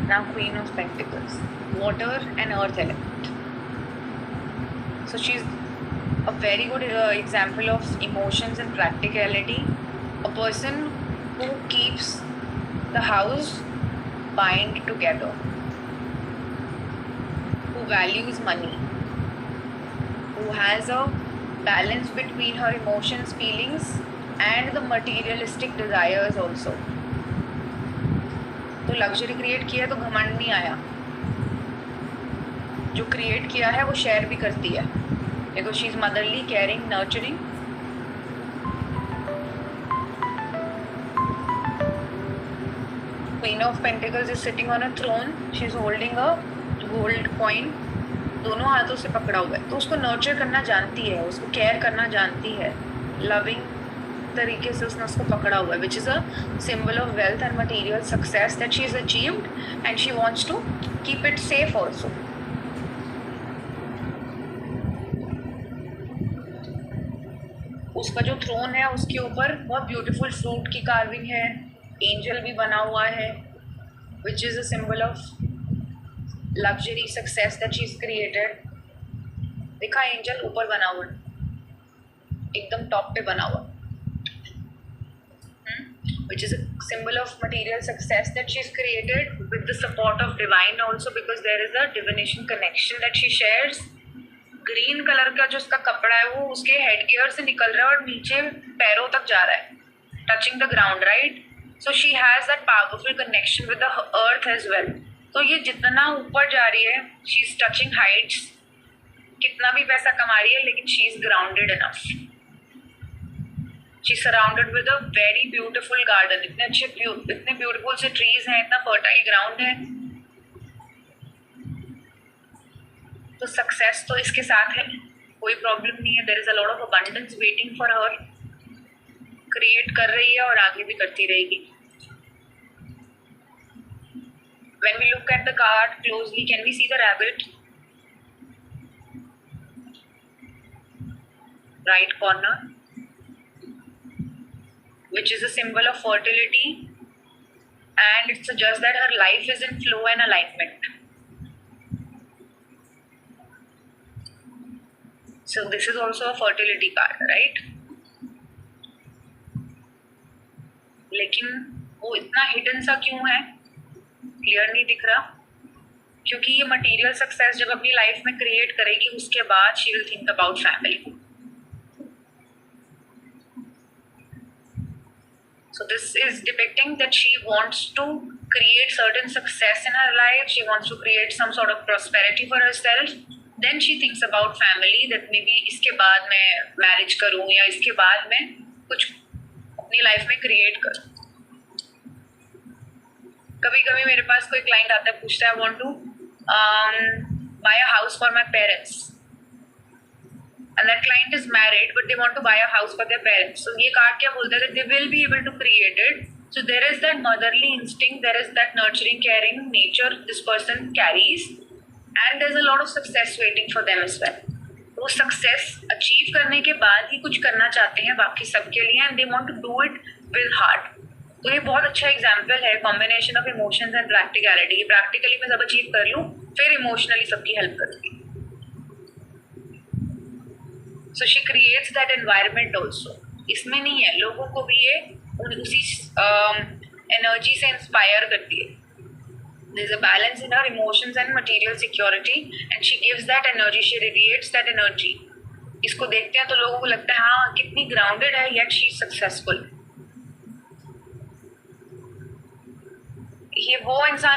Now Queen of Pentacles, water and earth element. So she's a very good example of emotions and practicality. A person who keeps the house bind together, who values money, who has a balance between her emotions, feelings and the materialistic desires also. तो luxury create किया तो घमंड नहीं आया, जो create किया है वो शेयर भी करती है, because she is motherly, caring, nurturing. Queen of Pentacles is sitting on a throne. She is holding a gold coin, दोनों हाथों से पकड़ा हुआ है. तो उसको नर्चर करना जानती है, उसको केयर करना जानती है, लविंग तरीके से उसने उसको पकड़ा हुआ है, which is a symbol of wealth and material success that she is achieved and she wants to keep it safe also. उसका जो थ्रोन है उसके ऊपर बहुत ब्यूटीफुल फ्रूट की कार्विंग है, एंजल भी बना हुआ है, which is a symbol of luxury success that she is created. देखा एंजल ऊपर बना हुआ, एकदम टॉप पे बना हुआ, which is a symbol of material success that she's created with the support of divine also, because there is a divination connection that she shares. Green colour का जो उसका कपड़ा है वो उसके हेड गियर से निकल रहा है और नीचे पैरों तक जा रहा है, touching the ground, right. So she has that powerful connection with the earth as well. तो ये जितना ऊपर जा रही है, शी इज टचिंग हाइट्स, कितना भी पैसा कमा रही है, लेकिन she is grounded enough. She surrounded with a very beautiful garden, इतने ब्यूटिफुल से ट्रीज हैं, इतना फर्टाइल ग्राउंड है. तो सक्सेस तो इसके साथ है, कोई प्रॉब्लम नहीं है. There is a lot of abundance waiting for her. Create कर रही है और आगे भी करती रहेगी. When we look at the card closely, can we see the rabbit? Right corner, which is a symbol of fertility, and it suggests that her life is in flow and alignment. So this is also a fertility card, right? लेकिन वो इतना hidden सा क्यों है, clear नहीं दिख रहा. क्योंकि ये मटेरियल सक्सेस जब अपनी लाइफ में क्रिएट करेगी, उसके बाद she will think about family. So this is depicting that she wants to create certain success in her life. She wants to create some sort of prosperity for herself. Then she thinks about family, that maybe इसके बाद मैं marriage करूँ या इसके बाद मैं कुछ अपनी लाइफ में क्रिएट करूँ. कभी कभी मेरे पास कोई क्लाइंट आता है, पूछता है, I want to buy a house for my parents. And that client is married, but they want to buy a house for their parents. So ये कार्ड क्या बोलता है, that they will be able to create it. So there is that motherly instinct, there is that nurturing, caring nature this person carries, and there's a lot of success waiting for them as well. वो success achieve करने के बाद ही कुछ करना चाहते हैं बाकी सबके लिए, and they want to do it with heart. तो ये बहुत अच्छा एग्जाम्पल है, combination of emotions and practicality. Practically मैं सब अचीव कर लूँ, फिर इमोशनली सबकी हेल्प करूँगी. So she creates that environment also. इसमें नहीं है, लोगों को भी ये उसी एनर्जी से इंस्पायर करती है. There is a balance in her emotions and material security, and she gives that energy, she radiates that energy. इसको देखते हैं तो लोगों को लगता है हाँ कितनी ग्राउंडेड है, yet she is successful. ये वो इंसान